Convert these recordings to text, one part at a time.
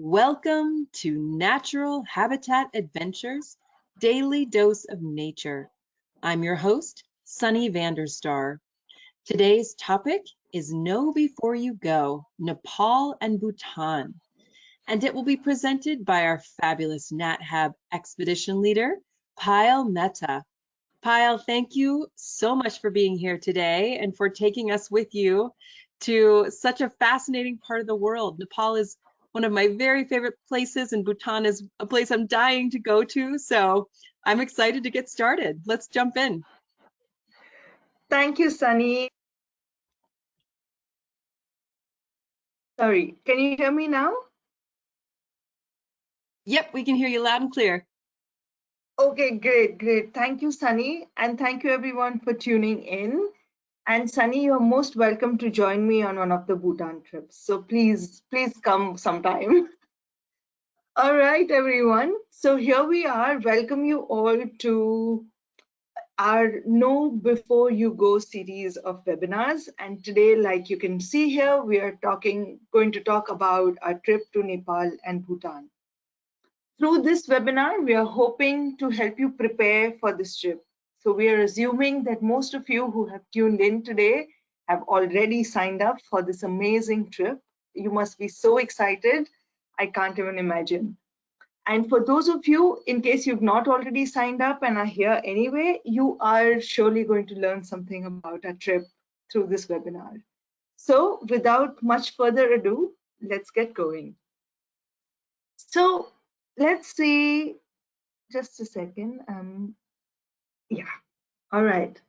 Welcome to Natural Habitat Adventures, Daily Dose of Nature. I'm your host, Sunny Vanderstar. Today's topic is Know Before You Go, Nepal and Bhutan. And it will be presented by our fabulous NatHab expedition leader, Payal Mehta. Payal, thank you so much for being here today and for taking us with you to such a fascinating part of the world. Nepal is one of my very favorite places, and Bhutan is a place I'm dying to go to. So I'm excited to get started. Let's jump in. Thank you, Sunny. Sorry, can you hear me now? Yep, we can hear you loud and clear. Okay, great. Thank you, Sunny. And thank you everyone for tuning in. And Sunny, you're most welcome to join me on one of the Bhutan trips. So please come sometime. All right, everyone. So here we are. Welcome you all to our Know Before You Go series of webinars. And today, like you can see here, we are going to talk about our trip to Nepal and Bhutan. Through this webinar, we are hoping to help you prepare for this trip. So we are assuming that most of you who have tuned in today have already signed up for this amazing trip. You must be so excited. I can't even imagine. And for those of you, in case you've not already signed up and are here anyway, you are surely going to learn something about our trip through this webinar. So without much further ado, let's get going. So let's see, just a second. Yeah, all right.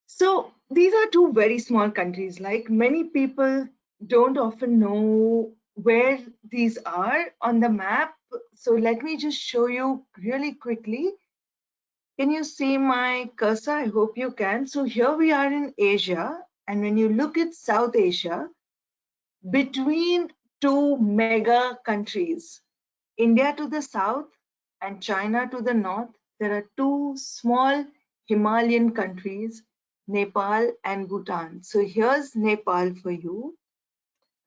So these are two very small countries. Like, many people don't often know where these are on the map. So let me just show you really quickly. Can you see my cursor? I hope you can. So here we are in Asia. And when you look at South Asia, between two mega countries, India to the south and China to the north, there are two small Himalayan countries, Nepal and Bhutan. So here's Nepal for you,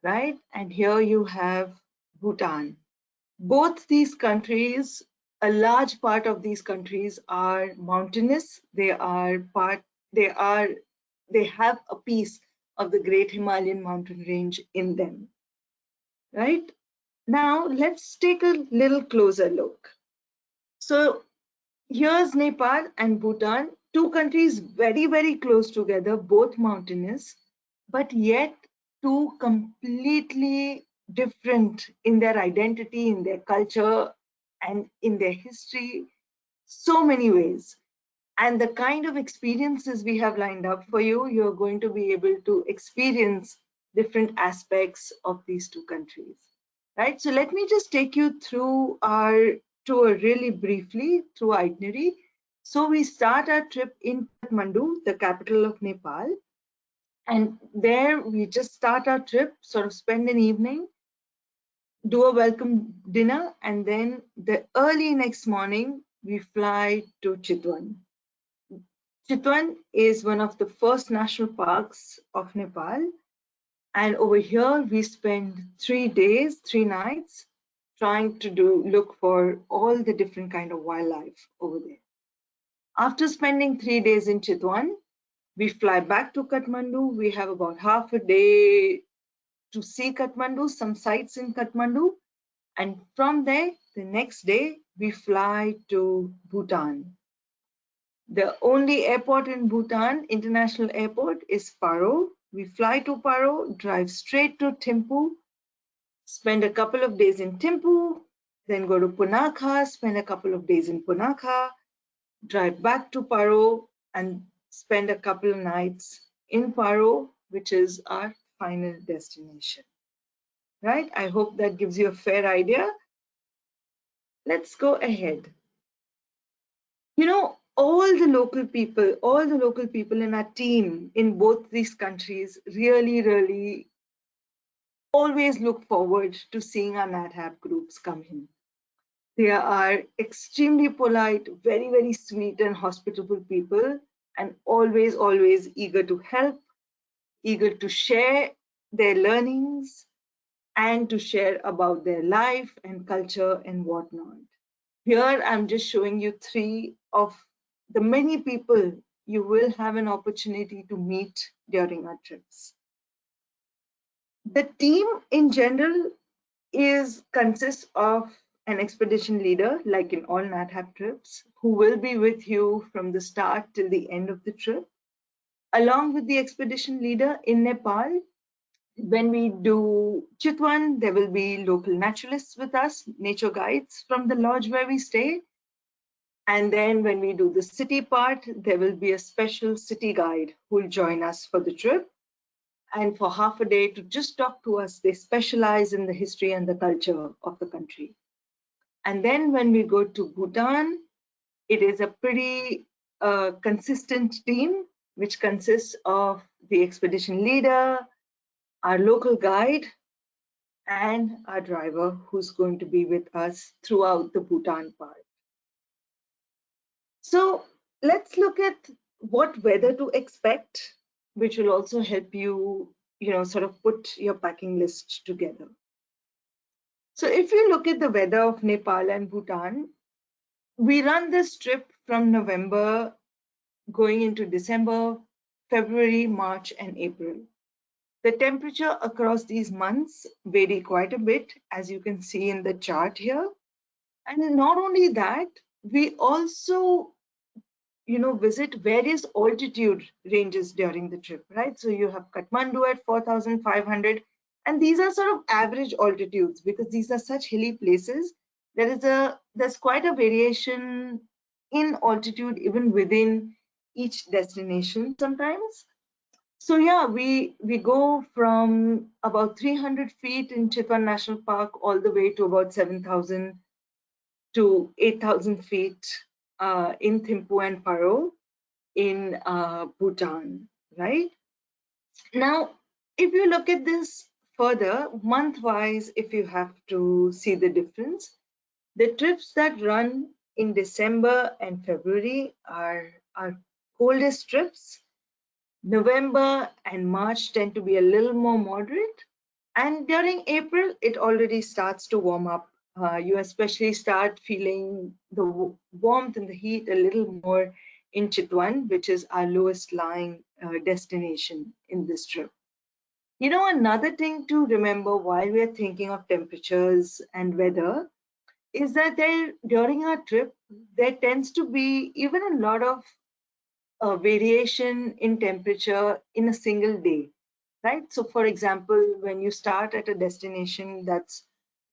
right? And here you have Bhutan. Both these countries, a large part of these countries are mountainous. They have a piece of the Great Himalayan mountain range in them, right? Now let's take a little closer look. So here's Nepal and Bhutan, two countries very close together, both mountainous, but yet two completely different in their identity, in their culture, and in their history, so many ways. And the kind of experiences we have lined up for you, you're going to be able to experience different aspects of these two countries, right? So let me just take you through our tour really briefly through itinerary. So we start our trip in Kathmandu, the capital of Nepal. And there we just start our trip, sort of spend an evening, do a welcome dinner, and then the early next morning, we fly to Chitwan. Chitwan is one of the first national parks of Nepal. And over here, we spend 3 days, 3 nights, trying to look for all the different kind of wildlife over there. After spending 3 days in Chitwan, we fly back to Kathmandu. We have about half a day to see Kathmandu, some sites in Kathmandu. And from there, the next day, we fly to Bhutan. The only airport in Bhutan, international airport, is Paro. We fly to Paro, drive straight to Thimphu, spend a couple of days in Thimphu, then go to Punakha, spend a couple of days in Punakha, drive back to Paro, and spend a couple of nights in Paro, which is our final destination. Right? I hope that gives you a fair idea. Let's go ahead. You know, all the local people in our team in both these countries really always look forward to seeing our NatHab groups come in. They are extremely polite, very sweet and hospitable people, and always eager to help, eager to share their learnings, and to share about their life and culture and whatnot. Here, I'm just showing you 3 of the many people you will have an opportunity to meet during our trips. The team in general consists of an expedition leader, like in all NatHab trips, who will be with you from the start till the end of the trip. Along with the expedition leader in Nepal, when we do Chitwan, there will be local naturalists with us, nature guides from the lodge where we stay. And then when we do the city part, there will be a special city guide who will join us for the trip. And for half a day to just talk to us, they specialize in the history and the culture of the country. And then when we go to Bhutan, it is a pretty consistent team, which consists of the expedition leader, our local guide, and our driver, who's going to be with us throughout the Bhutan part. So let's look at what weather to expect, which will also help you, sort of put your packing list together. So if you look at the weather of Nepal and Bhutan, we run this trip from November going into December, February, March, and April. The temperature across these months vary quite a bit, as you can see in the chart here. And not only that, we also visit various altitude ranges during the trip, right? So you have Kathmandu at 4,500, and these are sort of average altitudes because these are such hilly places. There's quite a variation in altitude even within each destination sometimes. So yeah, we go from about 300 feet in Chitwan National Park all the way to about 7,000 to 8,000 feet in Thimphu and Paro in Bhutan, right? Now, if you look at this further, month-wise, if you have to see the difference, the trips that run in December and February are our coldest trips. November and March tend to be a little more moderate. And during April, it already starts to warm up. You especially start feeling the warmth and the heat a little more in Chitwan, which is our lowest lying destination in this trip. Another thing to remember while we are thinking of temperatures and weather is that during our trip, there tends to be even a lot of variation in temperature in a single day, right? So for example, when you start at a destination that's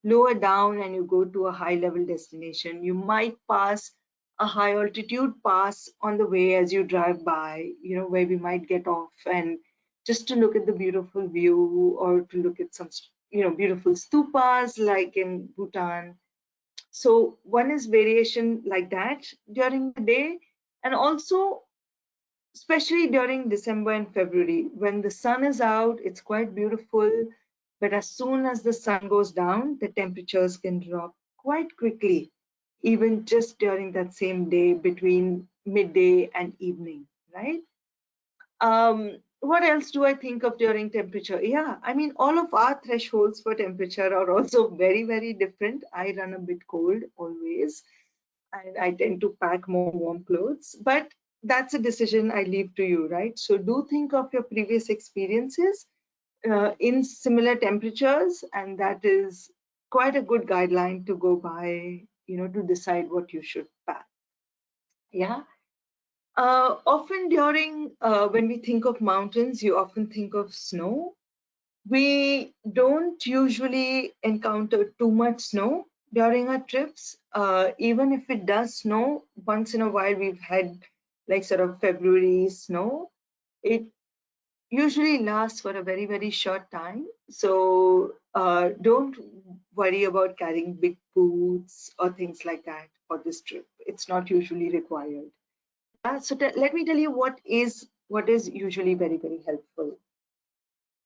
lower down and you go to a high level destination, you might pass a high altitude pass on the way as you drive by, where we might get off and just to look at the beautiful view or to look at some, beautiful stupas like in Bhutan. So one is variation like that during the day, and also especially during December and February. When the sun is out, it's quite beautiful, but as soon as the sun goes down, the temperatures can drop quite quickly, even just during that same day between midday and evening, right? What else do I think of during temperature? Yeah, I mean, all of our thresholds for temperature are also very, very different. I run a bit cold always, and I tend to pack more warm clothes, but that's a decision I leave to you, right? So do think of your previous experiences in similar temperatures, and that is quite a good guideline to go by, to decide what you should pack. Yeah. Often during when we think of mountains, you often think of snow. We don't usually encounter too much snow during our trips. Even if it does snow, once in a while we've had like sort of February snow. It usually lasts for a very, very short time. So don't worry about carrying big boots or things like that for this trip. It's not usually required. So let me tell you what is usually very, very helpful.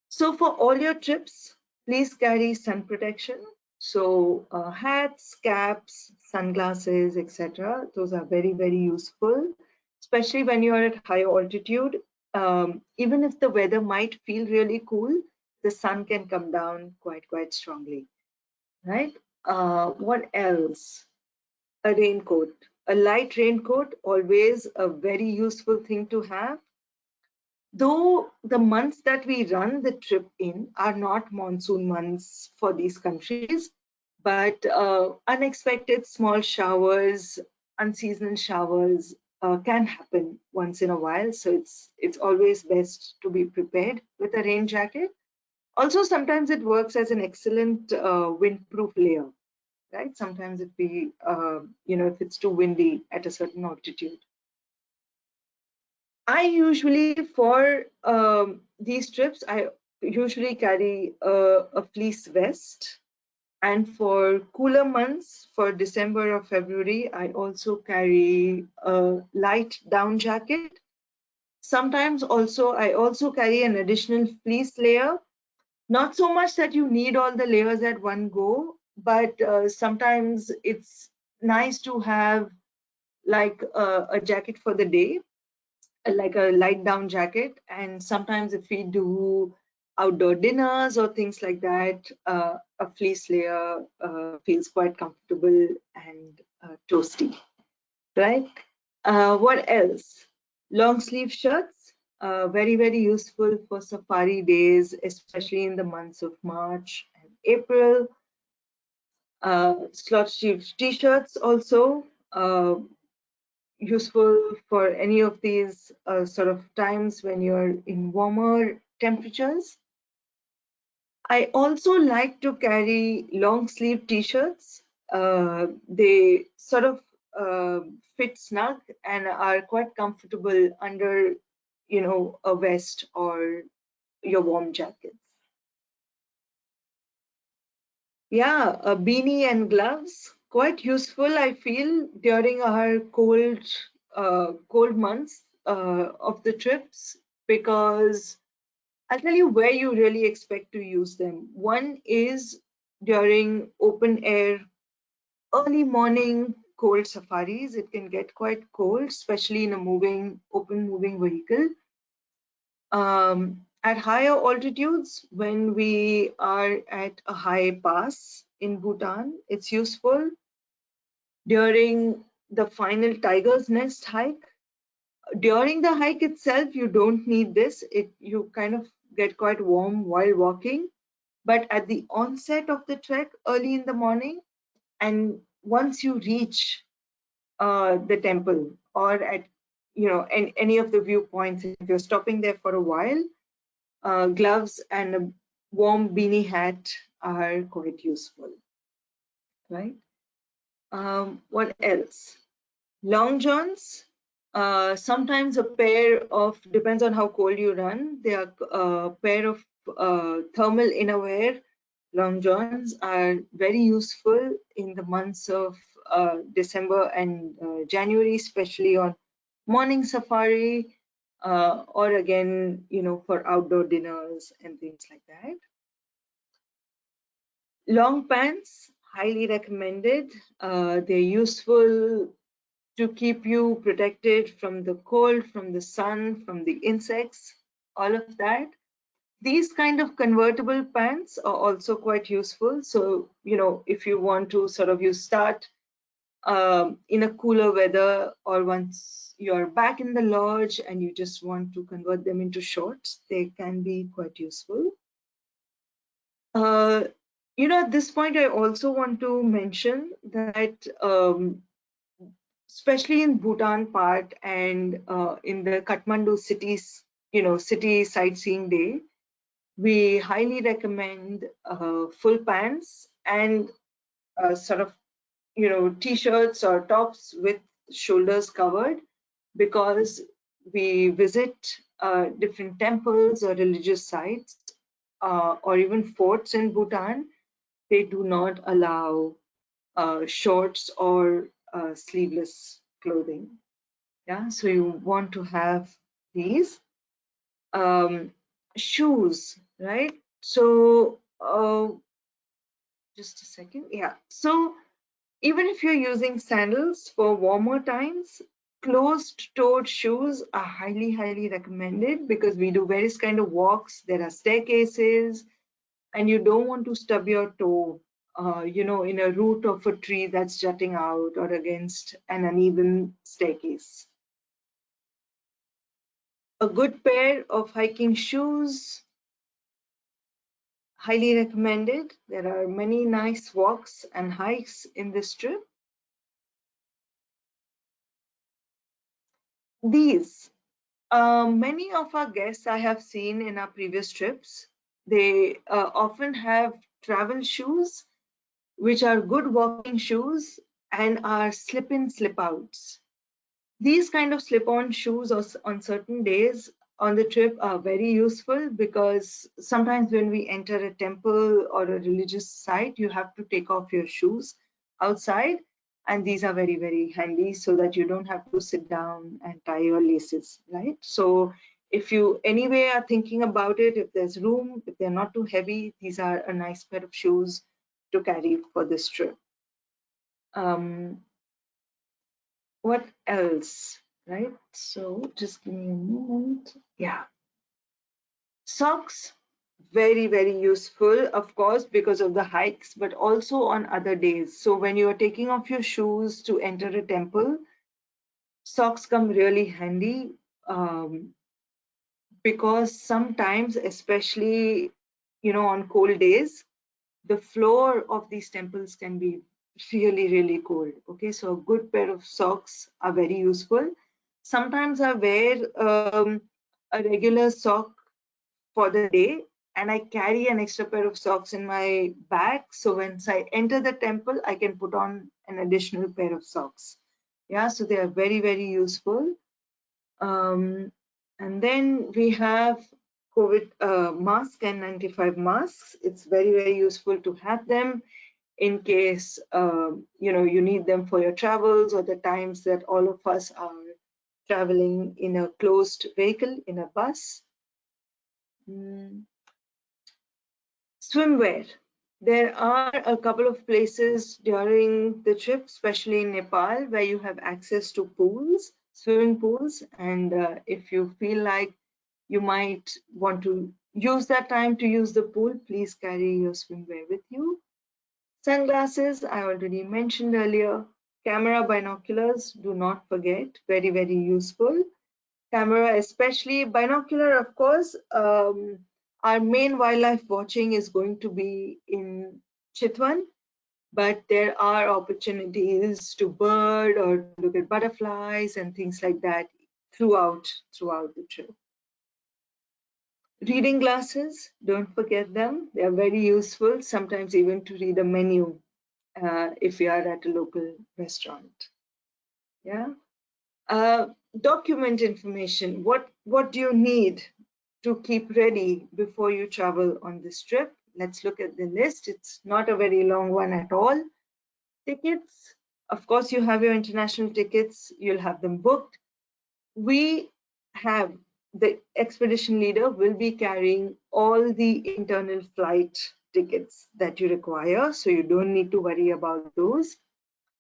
So for all your trips, please carry sun protection. So hats, caps, sunglasses, etc. Those are very, very useful, especially when you are at high altitude. Even if the weather might feel really cool, the sun can come down quite strongly, right? What else? A raincoat. A light raincoat, always a very useful thing to have. Though the months that we run the trip in are not monsoon months for these countries, but unexpected small showers, unseasonal showers can happen once in a while. So it's always best to be prepared with a rain jacket. Also, sometimes it works as an excellent windproof layer, right? Sometimes if we, if it's too windy at a certain altitude. I usually, for these trips, I usually carry a fleece vest. And for cooler months, for December or February, I also carry a light down jacket. Sometimes I also carry an additional fleece layer. Not so much that you need all the layers at one go, but sometimes it's nice to have like a jacket for the day, like a light down jacket. And sometimes if we do outdoor dinners or things like that, a fleece layer feels quite comfortable and toasty, right? What else? Long sleeve shirts, very useful for safari days, especially in the months of March and April. Slot sleeve t-shirts also, useful for any of these sort of times when you're in warmer temperatures. I also like to carry long sleeve t-shirts. They sort of fit snug and are quite comfortable under, a vest or your warm jackets. Yeah, a beanie and gloves, quite useful, I feel, during our cold months of the trips, because I'll tell you where you really expect to use them. One is during open air, early morning cold safaris. It can get quite cold, especially in a open moving vehicle. At higher altitudes, when we are at a high pass in Bhutan, it's useful. During the final tiger's nest hike, during the hike itself, you don't need this. You kind of get quite warm while walking. But at the onset of the trek, early in the morning, and once you reach the temple or at any of the viewpoints, if you're stopping there for a while, gloves and a warm beanie hat are quite useful, right? What else? Long johns, sometimes a pair of, depends on how cold you run, they are a pair of thermal innerwear. Long johns are very useful in the months of December and January, especially on morning safari, or again, for outdoor dinners and things like that. Long pants, highly recommended. They're useful to keep you protected from the cold, from the sun, from the insects, all of that. These kind of convertible pants are also quite useful. So, if you want to you start in a cooler weather, or once you're back in the lodge and you just want to convert them into shorts, they can be quite useful. At this point, I also want to mention that especially in Bhutan part and in the Kathmandu cities, city sightseeing day, we highly recommend full pants and t-shirts or tops with shoulders covered, because we visit different temples or religious sites or even forts in Bhutan. They do not allow shorts or sleeveless clothing. Yeah, so you want to have these shoes, right? So just a second. Yeah, so even if you're using sandals for warmer times, closed-toed shoes are highly recommended, because we do various kind of walks. There are staircases, and you don't want to stub your toe, in a root of a tree that's jutting out or against an uneven staircase. A good pair of hiking shoes, highly recommended. There are many nice walks and hikes in this trip. These, many of our guests I have seen in our previous trips, they often have travel shoes, which are good walking shoes and are slip-in, slip-outs. These kind of slip-on shoes on certain days on the trip are very useful, because sometimes when we enter a temple or a religious site, you have to take off your shoes outside, and these are very, very handy so that you don't have to sit down and tie your laces, right? So if you anyway are thinking about it, if there's room, if they're not too heavy, these are a nice pair of shoes to carry for this trip. What else, right? So just give me a moment. Yeah, socks, very, very useful, of course, because of the hikes, but also on other days. So when you are taking off your shoes to enter a temple, socks come really handy, because sometimes, especially on cold days, the floor of these temples can be really, really cold. Okay, so a good pair of socks are very useful. Sometimes I wear a regular sock for the day, and I carry an extra pair of socks in my bag. So once I enter the temple, I can put on an additional pair of socks. Yeah, so they are very, very useful. And then we have COVID mask and 95 masks. It's very, very useful to have them in case you need them for your travels, or the times that all of us are traveling in a closed vehicle, in a bus. Swimwear. There are a couple of places during the trip, especially in Nepal, where you have access to pools, swimming pools, and if you feel like you might want to use that time to use the pool, please carry your swimwear with you. Sunglasses, I already mentioned earlier. Camera, binoculars, do not forget, very, very useful. Camera, especially binocular, of course. Our main wildlife watching is going to be in Chitwan, but there are opportunities to bird or to look at butterflies and things like that throughout the trip. Reading glasses, don't forget them. They are very useful, sometimes even to read a menu if you are at a local restaurant. Yeah. Document information. What do you need to keep ready before you travel on this trip? Let's look at the list. It's not a very long one at all. Tickets. Of course, you have your international tickets. You'll have them booked. We have the expedition leader will be carrying all the internal flight tickets that you require, so you don't need to worry about those.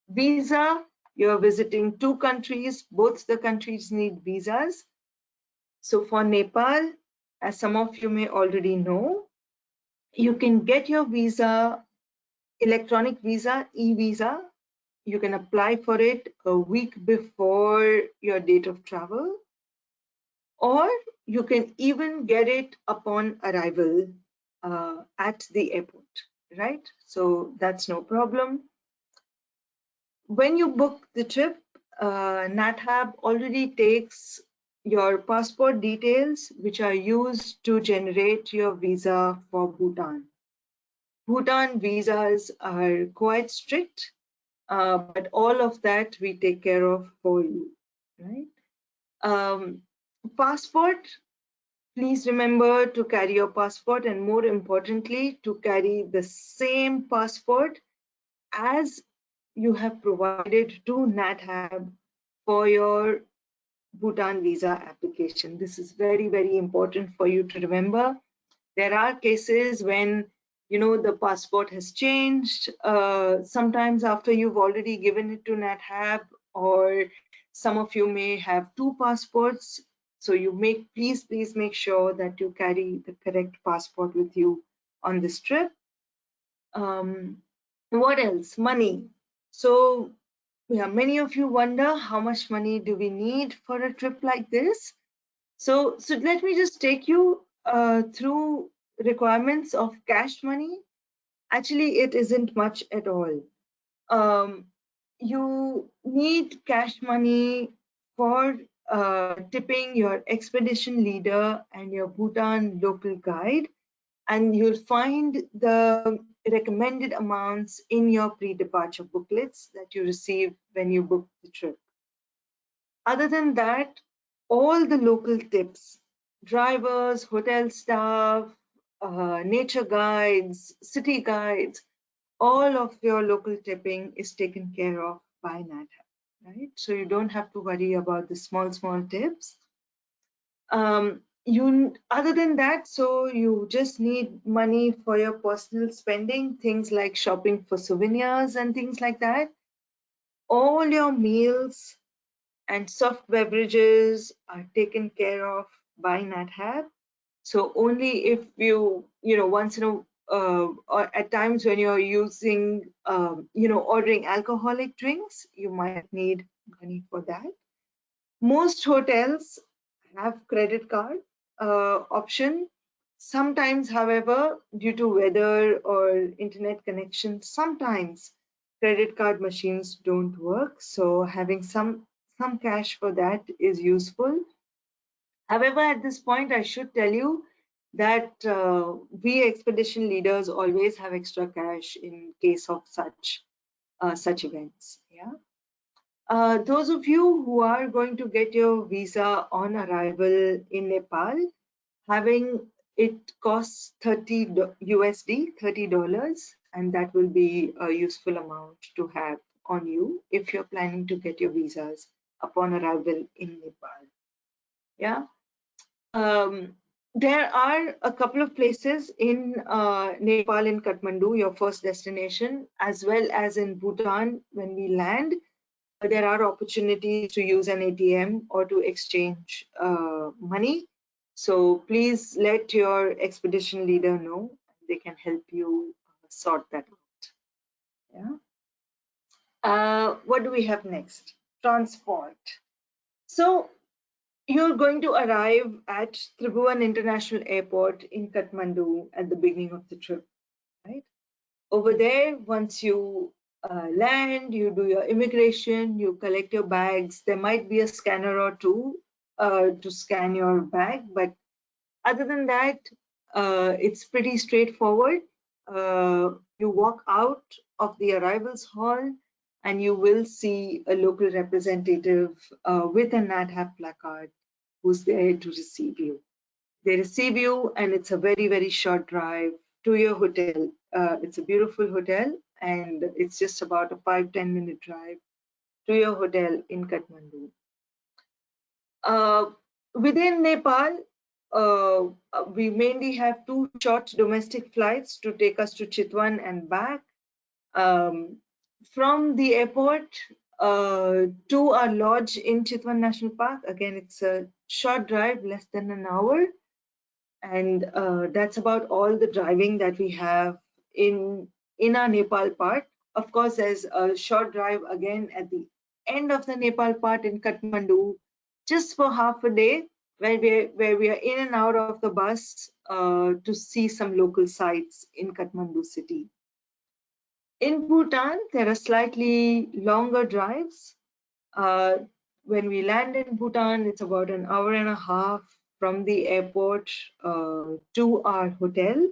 Visa, you're visiting 2 countries, both the countries need visas. So for Nepal, as some of you may already know, you can get your visa, electronic visa, e-visa. You can apply for it a week before your date of travel, or you can even get it upon arrival at the airport, right? So that's no problem. When you book the trip, NatHab already takes your passport details, which are used to generate your visa for Bhutan. Bhutan visas are quite strict, but all of that we take care of for you, right? Passport, please remember to carry your passport, and more importantly, to carry the same passport as you have provided to NatHab for your Bhutan visa application. This is very, very important for you to remember. There are cases when the passport has changed, sometimes after you've already given it to NatHab, or some of you may have 2 passports. So you please make sure that you carry the correct passport with you on this trip. What else? Money. So yeah, many of you wonder how much money do we need for a trip like this? So let me just take you through requirements of cash money. Actually, it isn't much at all. You need cash money for tipping your expedition leader and your Bhutan local guide, and you'll find the recommended amounts in your pre-departure booklets that you receive when you book the trip. Other than that, all the local tips, drivers, hotel staff, nature guides, city guides, all of your local tipping is taken care of by NATHA, right? So you don't have to worry about the small tips. Other than that, so you just need money for your personal spending, things like shopping for souvenirs and things like that. All your meals and soft beverages are taken care of by NatHab. So only if once in a or at times when you're using, ordering alcoholic drinks, you might need money for that. Most hotels have credit card option. Sometimes, however, due to weather or internet connection, sometimes credit card machines don't work. So having some cash for that is useful. However, at this point, I should tell you that we expedition leaders always have extra cash in case of such events. Yeah. Those of you who are going to get your visa on arrival in Nepal, having it costs $30, and that will be a useful amount to have on you if you're planning to get your visas upon arrival in Nepal. Yeah. There are a couple of places in Nepal, in Kathmandu, your first destination, as well as in Bhutan when we land. There are opportunities to use an ATM or to exchange money. So please let your expedition leader know. They can help you sort that out. Yeah. What do we have next? Transport. So you're going to arrive at Tribhuvan International Airport in Kathmandu at the beginning of the trip, right? Over there, once you land, you do your immigration, you collect your bags. There might be a scanner or two to scan your bag, but other than that, it's pretty straightforward. You walk out of the arrivals hall and you will see a local representative with a NADHAP placard who's there to receive you. They receive you, and it's a very, very short drive to your hotel. It's a beautiful hotel, and it's just about a 5-10 minute drive to your hotel in Kathmandu. Within Nepal, we mainly have 2 short domestic flights to take us to Chitwan and back. From the airport to our lodge in Chitwan National Park, again, it's a short drive, less than an hour. And that's about all the driving that we have in our Nepal part. Of course, there's a short drive again at the end of the Nepal part in Kathmandu, just for half a day, where we are in and out of the bus to see some local sites in Kathmandu city. In Bhutan, there are slightly longer drives. When we land in Bhutan, it's about an hour and a half from the airport to our hotel,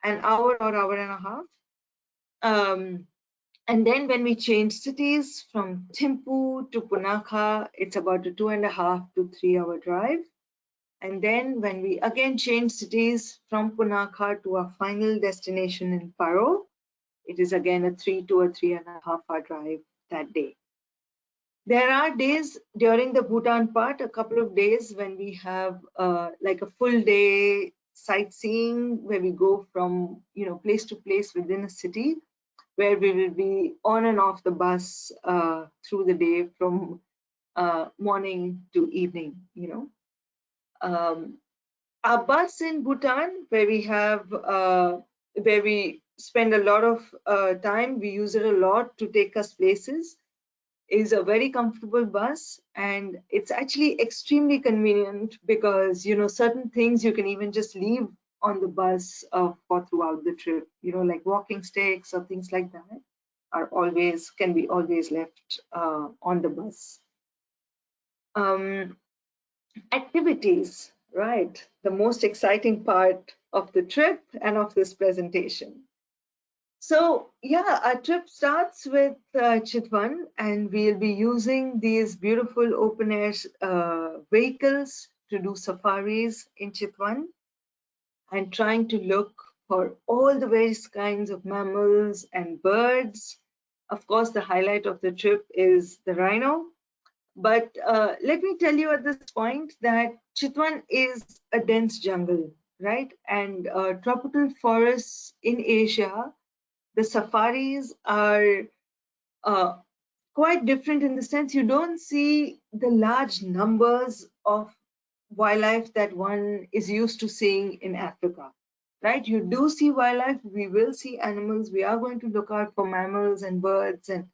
an hour or hour and a half. And then when we change cities from Thimphu to Punakha, it's about a 2.5 to 3 hour drive. And then when we again change cities from Punakha to our final destination in Paro, it is again a 3 to a 3.5 hour drive that day. There are days during the Bhutan part, a couple of days when we have like a full day sightseeing, where we go from place to place within a city, where we will be on and off the bus through the day from morning to evening. Our bus in Bhutan, where we have where we spend a lot of time. We use it a lot to take us places. Is a very comfortable bus, and it's actually extremely convenient because certain things you can even just leave on the bus for throughout the trip. Like walking sticks or things like that can be always left on the bus. Activities, right? The most exciting part of the trip and of this presentation. So yeah, our trip starts with Chitwan, and we'll be using these beautiful open air vehicles to do safaris in Chitwan and trying to look for all the various kinds of mammals and birds. Of course, the highlight of the trip is the rhino. But let me tell you at this point that Chitwan is a dense jungle, right? And tropical forests in Asia, the safaris are uh, quite different in the sense you don't see the large numbers of wildlife that one is used to seeing in Africa, right? You do see wildlife, we will see animals, we are going to look out for mammals and birds and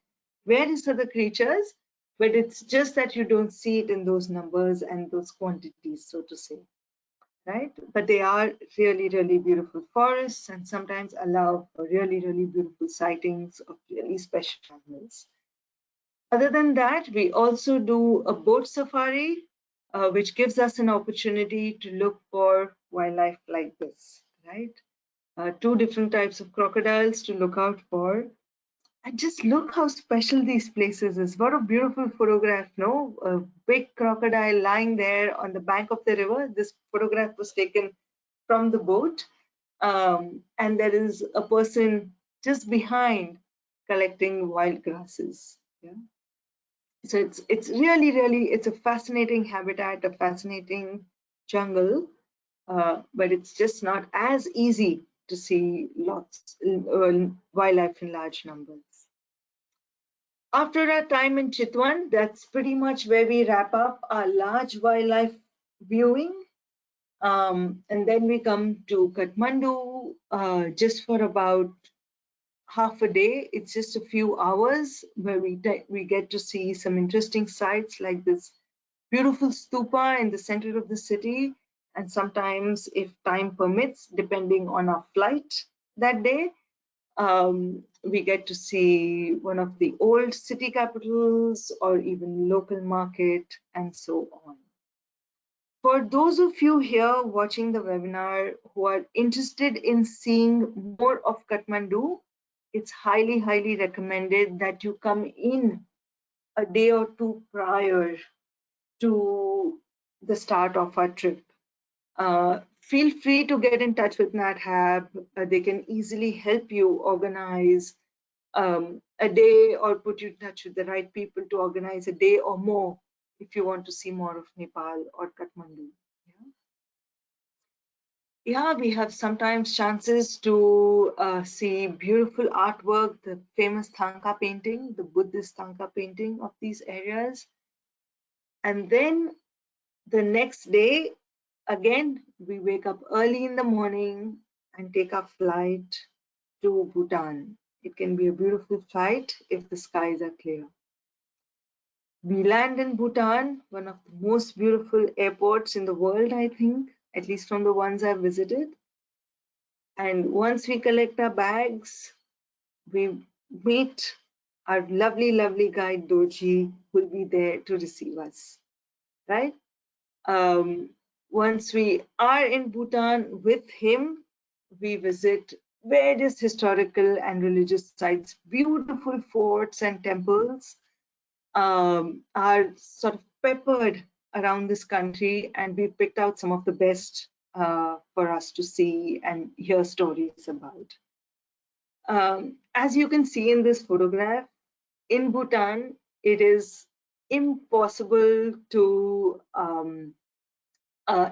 various other creatures, but it's just that you don't see it in those numbers and those quantities, so to say, right? But they are really, really beautiful forests and sometimes allow for really, really beautiful sightings of really special animals. Other than that, we also do a boat safari, which gives us an opportunity to look for wildlife like this, right? Two different types of crocodiles to look out for. And just look how special these places is. What a beautiful photograph, no? A big crocodile lying there on the bank of the river. This photograph was taken from the boat. And there is a person just behind collecting wild grasses. Yeah. So it's really, really, it's a fascinating habitat, a fascinating jungle, but it's just not as easy to see lots wildlife in large numbers. After our time in Chitwan, that's pretty much where we wrap up our large wildlife viewing. And then we come to Kathmandu just for about half a day. It's just a few hours where we get to see some interesting sights like this beautiful stupa in the center of the city. And sometimes, if time permits, depending on our flight that day, we get to see one of the old city capitals or even local market and so on. For those of you here watching the webinar who are interested in seeing more of Kathmandu, it's highly, highly recommended that you come in a day or two prior to the start of our trip. Feel free to get in touch with NatHab. They can easily help you organize a day or put you in touch with the right people to organize a day or more if you want to see more of Nepal or Kathmandu. Yeah, we have sometimes chances to see beautiful artwork, the famous Thangka painting, the Buddhist Thangka painting of these areas. And then the next day, again, we wake up early in the morning and take our flight to Bhutan. It can be a beautiful flight if the skies are clear. We land in Bhutan, one of the most beautiful airports in the world, I think, at least from the ones I've visited. And once we collect our bags, we meet our lovely, lovely guide Dorji, who will be there to receive us, right? Once we are in Bhutan with him, we visit various historical and religious sites, beautiful forts and temples are sort of peppered around this country, and we picked out some of the best for us to see and hear stories about. As you can see in this photograph, in Bhutan, it is impossible to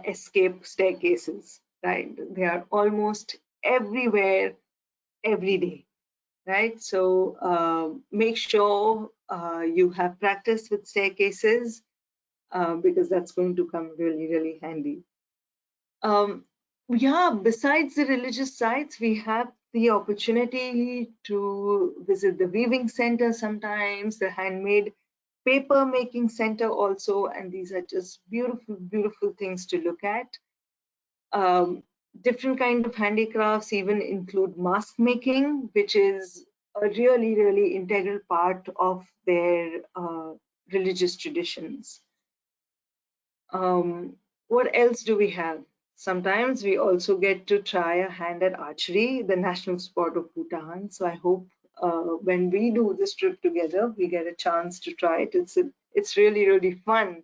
escape staircases, right? They are almost everywhere, every day, right? So make sure you have practice with staircases because that's going to come really, really handy. Yeah, besides the religious sites, we have the opportunity to visit the weaving center sometimes, the handmade paper making center also, and these are just beautiful, beautiful things to look at. Different kind of handicrafts even include mask making, which is a really, really integral part of their religious traditions. What else do we have? Sometimes we also get to try a hand at archery, the national sport of Bhutan. So I hope when we do this trip together, we get a chance to try it. It's really, really fun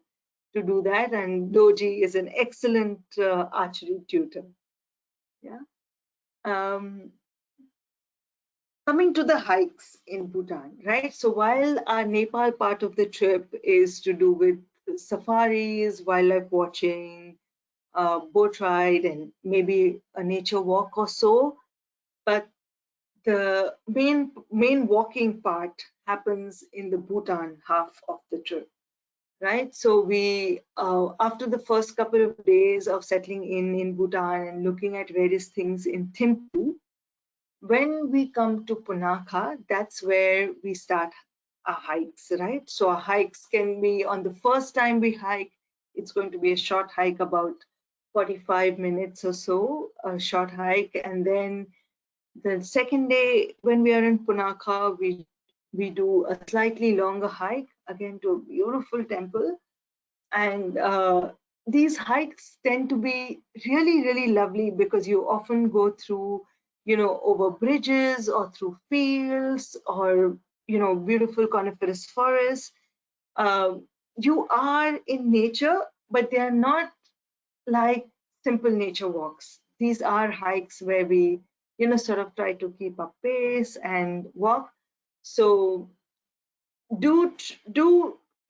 to do that. And Doji is an excellent archery tutor. Yeah. Coming to the hikes in Bhutan, right? So while our Nepal part of the trip is to do with safaris, wildlife watching, boat ride, and maybe a nature walk or so, but the main walking part happens in the Bhutan half of the trip, right? So we after the first couple of days of settling in Bhutan and looking at various things in Thimphu, when we come to Punakha, that's where we start our hikes, right? So our hikes can be, on the first time we hike, it's going to be a short hike, about 45 minutes or so, a short hike. And then the second day, when we are in Punakha, we do a slightly longer hike, again to a beautiful temple. And these hikes tend to be really, really lovely because you often go through, over bridges or through fields or, beautiful coniferous forests. You are in nature, but they are not like simple nature walks. These are hikes where we, sort of try to keep up pace and walk. So do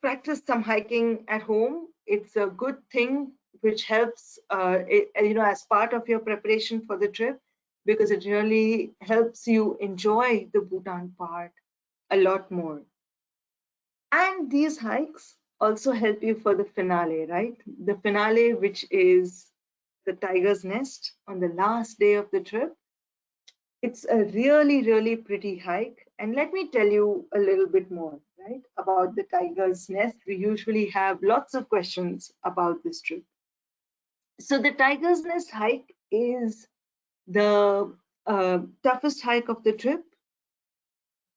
practice some hiking at home. It's a good thing which helps as part of your preparation for the trip, because it really helps you enjoy the Bhutan part a lot more. And these hikes also help you for the finale, right? The finale, which is the tiger's nest on the last day of the trip. It's a really, really pretty hike. And let me tell you a little bit more, right, about the tiger's nest. We usually have lots of questions about this trip. So the tiger's nest hike is the toughest hike of the trip,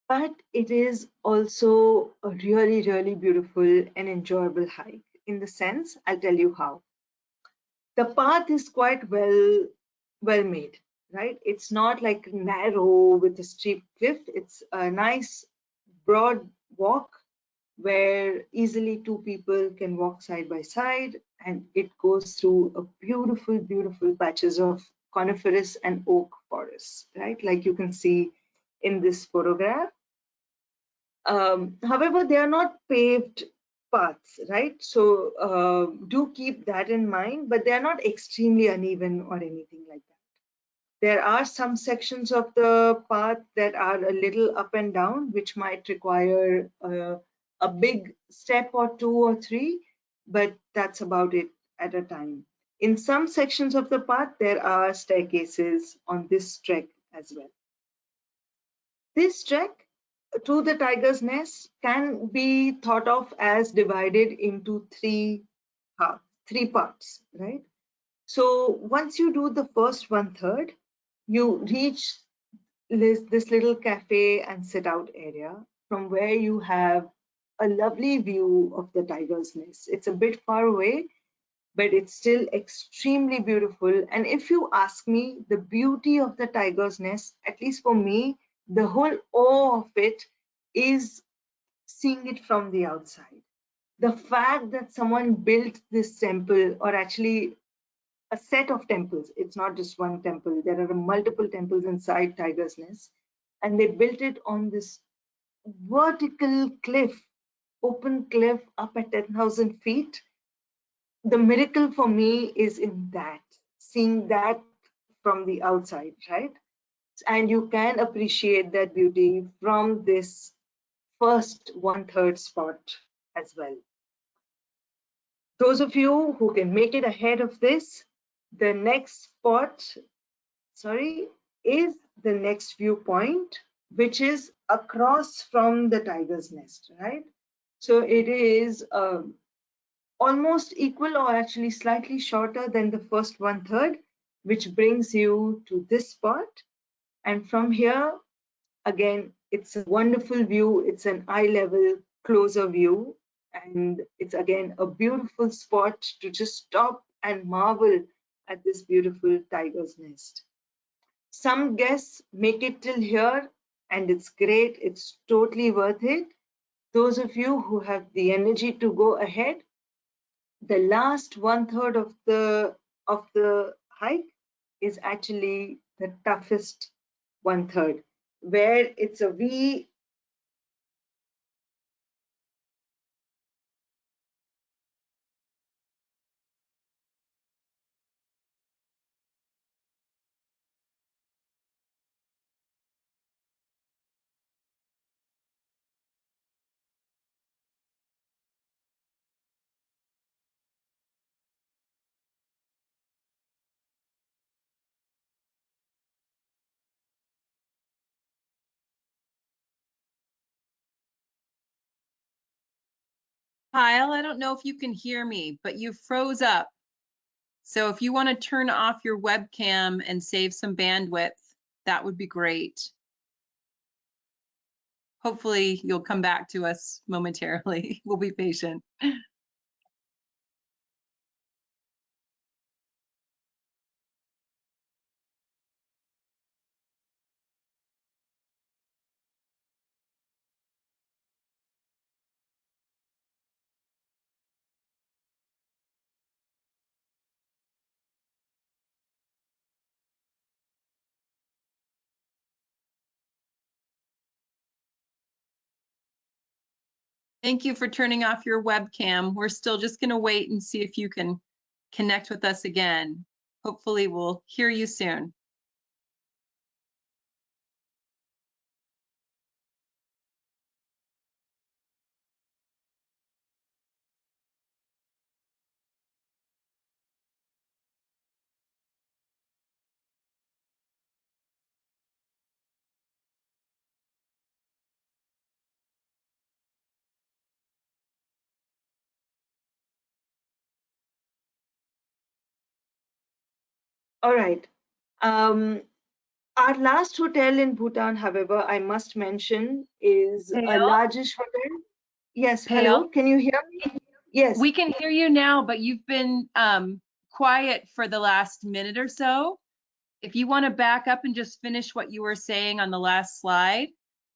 but it is also a really, really beautiful and enjoyable hike. In the sense, I'll tell you how. The path is quite well made, right? It's not like narrow with a steep cliff. It's a nice broad walk where easily two people can walk side by side, and it goes through a beautiful, beautiful patches of coniferous and oak forests, right? Like you can see in this photograph. However, they are not paved paths, right? So do keep that in mind, but they are not extremely uneven or anything like that. There are some sections of the path that are a little up and down, which might require a big step or two or three, but that's about it at a time. In some sections of the path, there are staircases on this trek as well. This trek to the tiger's nest can be thought of as divided into three parts, right? So once you do the first 1/3, you reach this little cafe and sit out area from where you have a lovely view of the tiger's nest. It's a bit far away, but it's still extremely beautiful. And if you ask me, the beauty of the tiger's nest, at least for me, the whole awe of it is seeing it from the outside. The fact that someone built this temple, or actually a set of temples, it's not just one temple, there are multiple temples inside Tiger's Nest, and they built it on this vertical cliff, open cliff up at 10,000 feet. The miracle for me is in that, seeing that from the outside, right? And you can appreciate that beauty from this first 1/3 spot as well. Those of you who can make it ahead of this, the next spot, is the next viewpoint, which is across from the tiger's nest, right? So it is almost equal or actually slightly shorter than the first 1/3, which brings you to this spot. And from here, again, it's a wonderful view. It's an eye level, closer view. And it's again a beautiful spot to just stop and marvel at this beautiful tiger's nest. Some guests make it till here, and it's great. It's totally worth it. Those of you who have the energy to go ahead, the last 1/3 of the hike is actually the toughest 1/3, where it's a V. Kyle, I don't know if you can hear me, but you froze up. So if you want to turn off your webcam and save some bandwidth, that would be great. Hopefully you'll come back to us momentarily. We'll be patient. Thank you for turning off your webcam. We're still just going to wait and see if you can connect with us again. Hopefully we'll hear you soon. All right. Our last hotel in Bhutan, however, I must mention, is a Payal? largish hotel. Yes, Payal, hello, can you hear me? Yes. we can hear you now, but you've been quiet for the last minute or so. If you want to back up and just finish what you were saying on the last slide,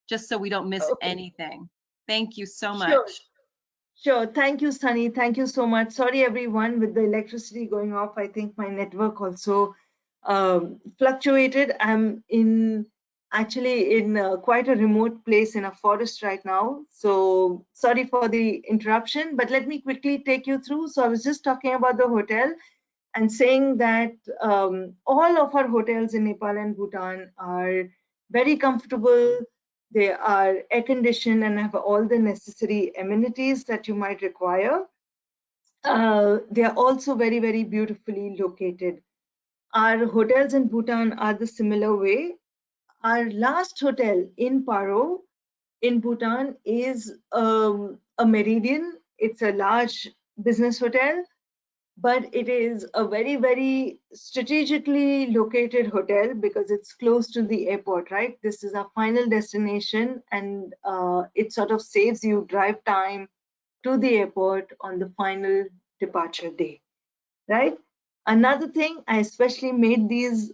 just so we don't miss Okay. anything. Thank you so Sure. much. Sure. Thank you, Sunny. Thank you so much. Sorry, everyone, with the electricity going off. I think my network also fluctuated. I'm actually in quite a remote place in a forest right now. So sorry for the interruption, but let me quickly take you through. So I was just talking about the hotel and saying that all of our hotels in Nepal and Bhutan are very comfortable. They are air conditioned and have all the necessary amenities that you might require. They are also very, very beautifully located. Our hotels in Bhutan are the similar way. Our last hotel in Paro in Bhutan is a Meridian. It's a large business hotel, but it is a very, very strategically located hotel because it's close to the airport, right? This is our final destination, and it sort of saves you drive time to the airport on the final departure day, right? Another thing, I especially made these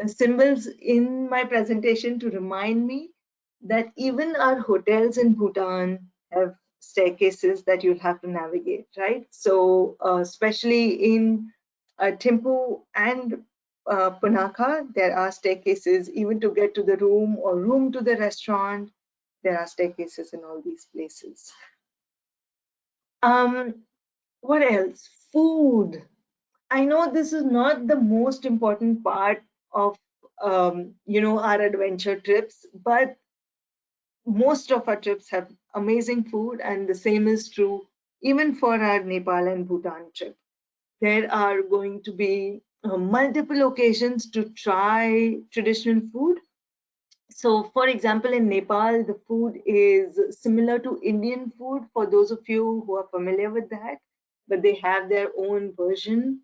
symbols in my presentation to remind me that even our hotels in Bhutan have staircases that you'll have to navigate, right? So especially in Thimphu and Punakha, there are staircases even to get to the room or room to the restaurant. There are staircases in all these places. What else? Food. I know this is not the most important part of our adventure trips, but most of our trips have amazing food, and the same is true even for our Nepal and Bhutan trip. There are going to be multiple occasions to try traditional food. So, for example, in Nepal, the food is similar to Indian food for those of you who are familiar with that, but they have their own version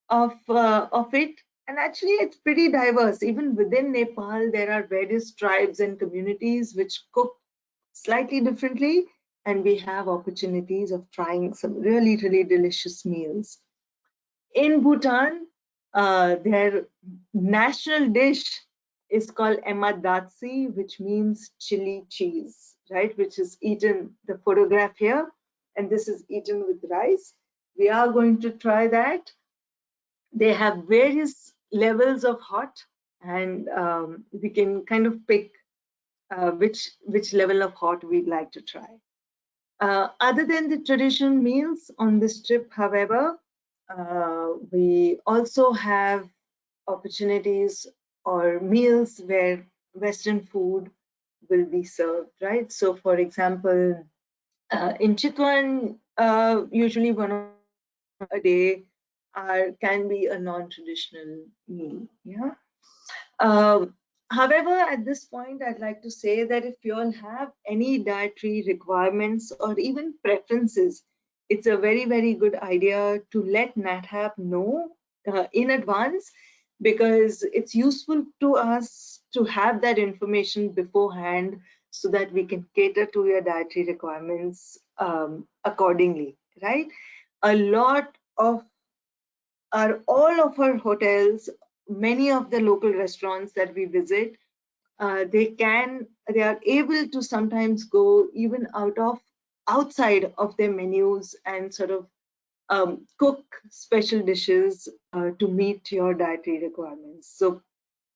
of it. And actually, it's pretty diverse. Even within Nepal, there are various tribes and communities which cook slightly differently, and we have opportunities of trying some really, really delicious meals. In Bhutan, their national dish is called emadatsi, which means chili cheese, right? Which is eaten, the photograph here, and this is eaten with rice. We are going to try that. They have various levels of hot, and we can kind of pick which level of hot we'd like to try. Other than the traditional meals on this trip, however, we also have opportunities or meals where Western food will be served, right? So, for example, in Chitwan, usually one of the meals a day can be a non-traditional meal. Yeah. Um, However, at this point, I'd like to say that if you all have any dietary requirements or even preferences, it's a very, very good idea to let NatHab know in advance, because it's useful to us to have that information beforehand so that we can cater to your dietary requirements accordingly, right? A lot of all of our hotels, many of the local restaurants that we visit, they are able to sometimes go even outside of their menus and sort of cook special dishes to meet your dietary requirements. So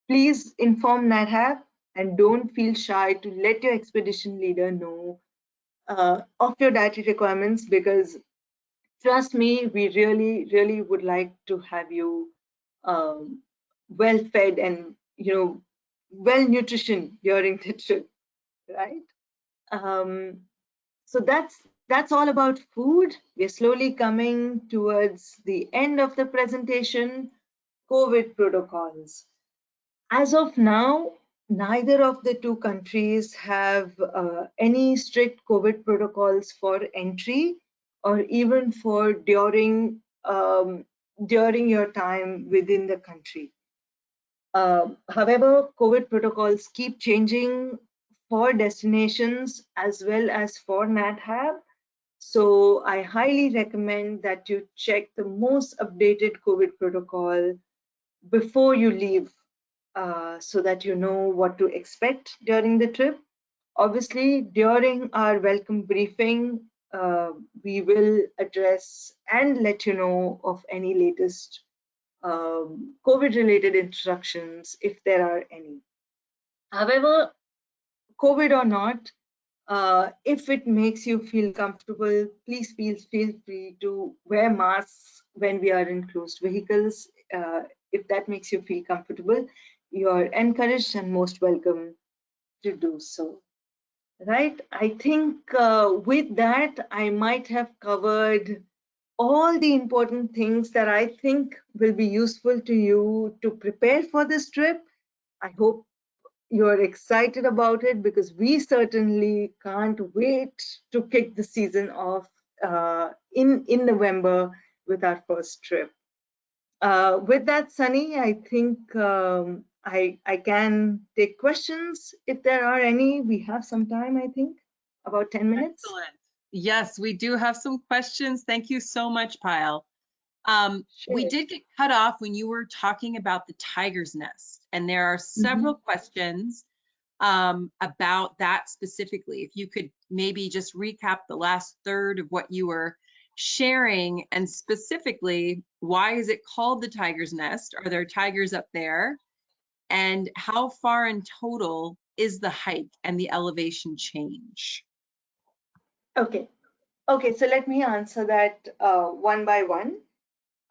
please inform NatHab and don't feel shy to let your expedition leader know of your dietary requirements, because trust me, we really, really would like to have you well fed and well nutrition during the trip, right? Um, so that's all about food. We're slowly coming towards the end of the presentation. COVID protocols. As of now, neither of the two countries have any strict COVID protocols for entry or even for during your time within the country. However, COVID protocols keep changing for destinations as well as for NatHab. So I highly recommend that you check the most updated COVID protocol before you leave, so that you know what to expect during the trip. Obviously, during our welcome briefing, we will address and let you know of any latest COVID-related instructions if there are any. However, COVID or not, if it makes you feel comfortable, please feel free to wear masks when we are in closed vehicles. If that makes you feel comfortable, you are encouraged and most welcome to do so. Right? I think with that, I might have covered all the important things that I think will be useful to you to prepare for this trip. I hope you're excited about it, because we certainly can't wait to kick the season off in November with our first trip. With that, Sunny, I think I can take questions if there are any. We have some time, I think, about 10 minutes. Excellent. Yes, we do have some questions. Thank you so much, Payal. We Sure. did get cut off when you were talking about the tiger's nest, and there are several questions about that specifically. If you could maybe just recap the last third of what you were sharing, and specifically, why is it called the tiger's nest? Are there tigers up there? And how far in total is the hike and the elevation change? Okay. Okay, so let me answer that one by one.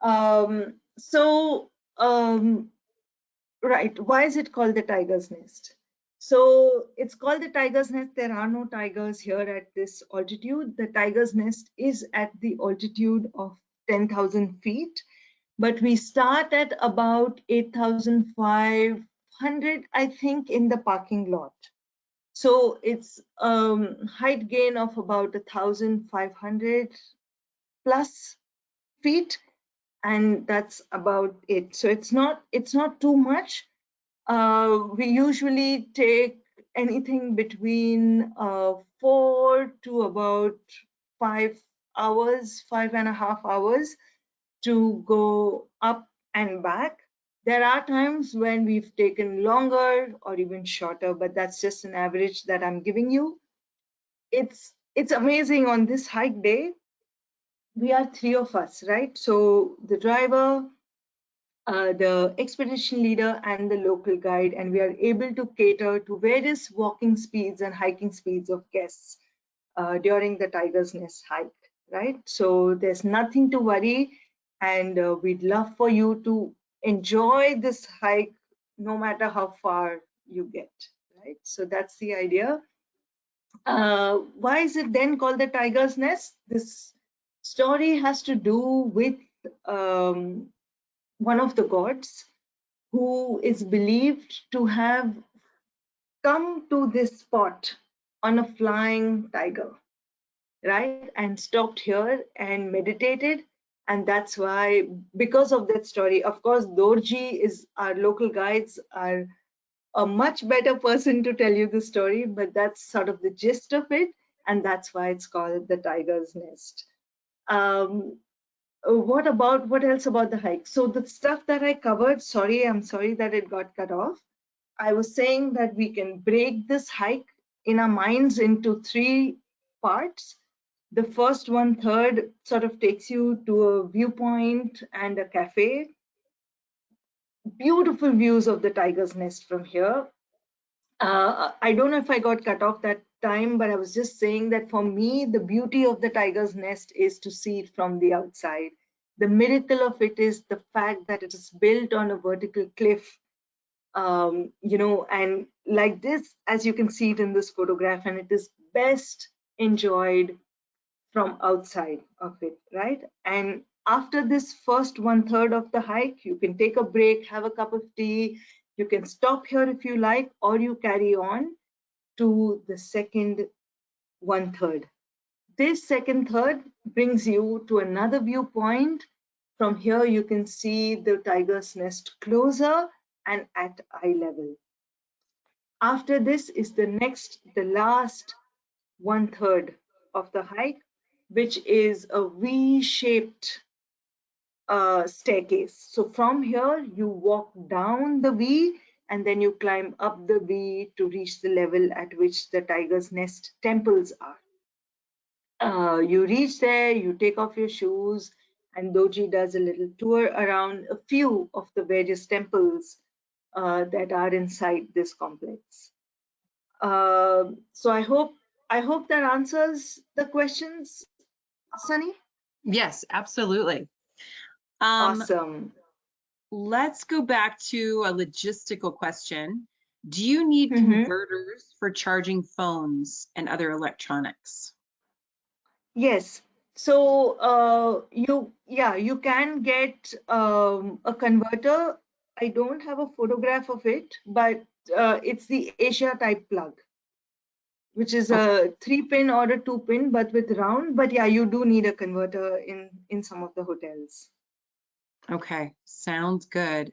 Um, so, right, why is it called the tiger's nest? So it's called the tiger's nest. There are no tigers here at this altitude. The tiger's nest is at the altitude of 10,000 feet. but we start at about 8,500, I think, in the parking lot. So it's height gain of about 1,500 plus feet, and that's about it. So it's not too much. We usually take anything between 4 to about 5 hours, 5.5 hours to go up and back. There are times when we've taken longer or even shorter, but that's just an average that I'm giving you. It's amazing. On this hike day, we are three of us, right? So the driver, the expedition leader, and the local guide, and we are able to cater to various walking speeds and hiking speeds of guests during the Tiger's Nest hike, right? So there's nothing to worry, and we'd love for you to enjoy this hike no matter how far you get, right? So that's the idea. Why is it then called the Tiger's Nest? This story has to do with um, one of the gods who is believed to have come to this spot on a flying tiger, right? And stopped here and meditated. And that's why, because of that story, of course, Dorji is our local guides are a much better person to tell you the story, but that's sort of the gist of it. And that's why it's called the Tiger's Nest. What else about the hike? So the stuff that I covered, sorry, I'm sorry that it got cut off. I was saying that we can break this hike in our minds into three parts. The first one third sort of takes you to a viewpoint and a cafe. Beautiful views of the Tiger's Nest from here. I don't know if I got cut off that time, but I was just saying that for me, the beauty of the Tiger's Nest is to see it from the outside. The miracle of it is the fact that it is built on a vertical cliff, and like this, as you can see it in this photograph, and it is best enjoyed from outside of it, right? And after this first one third of the hike, you can take a break, have a cup of tea, you can stop here if you like, or you carry on to the second one third. This second third brings you to another viewpoint. From here, you can see the Tiger's Nest closer and at eye level. After this is the last one third of the hike, which is a V-shaped staircase. So from here, you walk down the V and then you climb up the V to reach the level at which the Tiger's Nest temples are. You reach there, you take off your shoes, and Doji does a little tour around a few of the various temples that are inside this complex. So I hope that answers the questions, Sunny. Yes, absolutely. Awesome. Let's go back to a logistical question. Do you need Mhm. converters for charging phones and other electronics? Yes. So you can get a converter. I don't have a photograph of it, but it's the Asia type plug, which is Okay. a 3-pin or a 2-pin, but with round. But yeah, you do need a converter in some of the hotels. Okay, sounds good.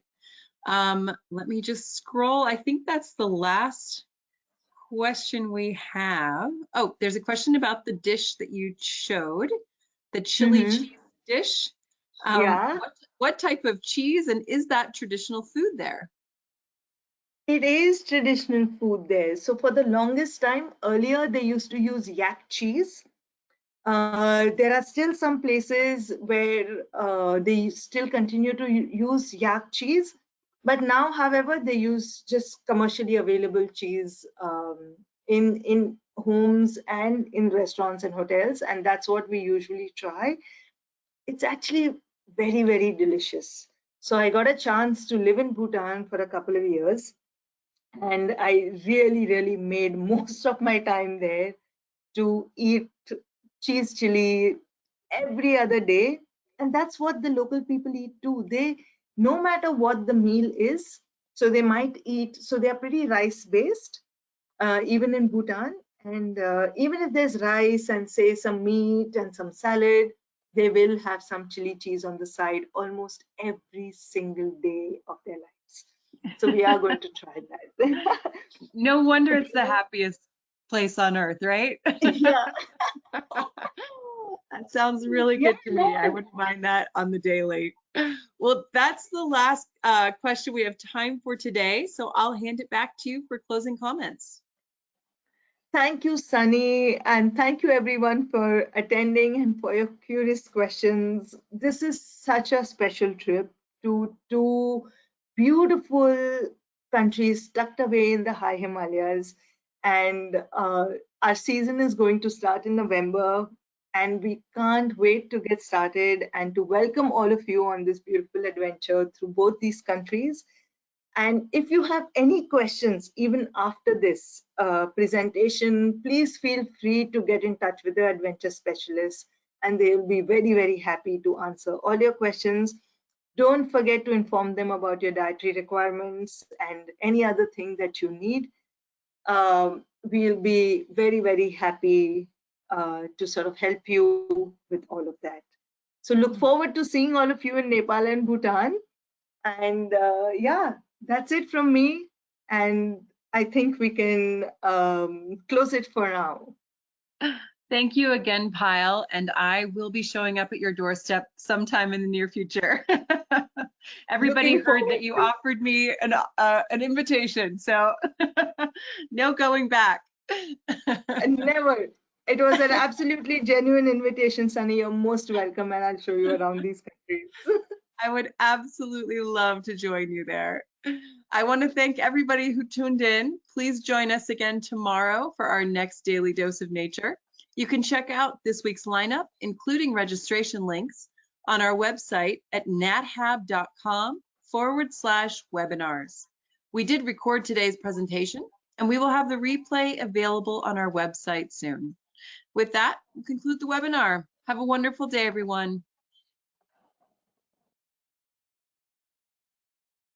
Let me just scroll. I think that's the last question we have. Oh, there's a question about the dish that you showed, the chili Mm-hmm. cheese dish. Yeah. What type of cheese, and is that traditional food there? It is traditional food there. So for the longest time, earlier they used to use yak cheese. There are still some places where they still continue to use yak cheese, but now, however, they use just commercially available cheese in homes and in restaurants and hotels, and that's what we usually try. It's actually very, very delicious. So I got a chance to live in Bhutan for a couple of years, and I really, really made most of my time there to eat cheese chili every other day. And that's what the local people eat too. They, no matter what the meal is, so they might eat, so they are pretty rice based, even in Bhutan. And even if there's rice and say some meat and some salad, they will have some chili cheese on the side almost every single day of their lives. So we are going to try that. No wonder it's the happiest place on earth, right? Yeah. That sounds really Yeah, good to me. I wouldn't mind that on the daily. Well, that's the last question we have time for today. So I'll hand it back to you for closing comments. thank you, Sunny, and thank you everyone for attending and for your curious questions. This is such a special trip to two beautiful countries tucked away in the high Himalayas. And our season is going to start in November, and we can't wait to get started and to welcome all of you on this beautiful adventure through both these countries. And if you have any questions, even after this presentation, please feel free to get in touch with the adventure specialists, and they'll be very, very happy to answer all your questions. Don't forget to inform them about your dietary requirements and any other thing that you need. We'll be very, very happy to sort of help you with all of that. So look forward to seeing all of you in Nepal and Bhutan. And yeah, that's it from me. And I think we can close it for now. Thank you again, Payal, and I will be showing up at your doorstep sometime in the near future. Everybody Looking heard forward that you to offered me an invitation, so no going back. never. It was an absolutely genuine invitation, Sunny. You're most welcome, and I'll show you around these countries. I would absolutely love to join you there. I want to thank everybody who tuned in. Please join us again tomorrow for our next Daily Dose of Nature. You can check out this week's lineup, including registration links, on our website at nathab.com/webinars. We did record today's presentation, and we will have the replay available on our website soon. With that, we'll conclude the webinar. Have a wonderful day, everyone.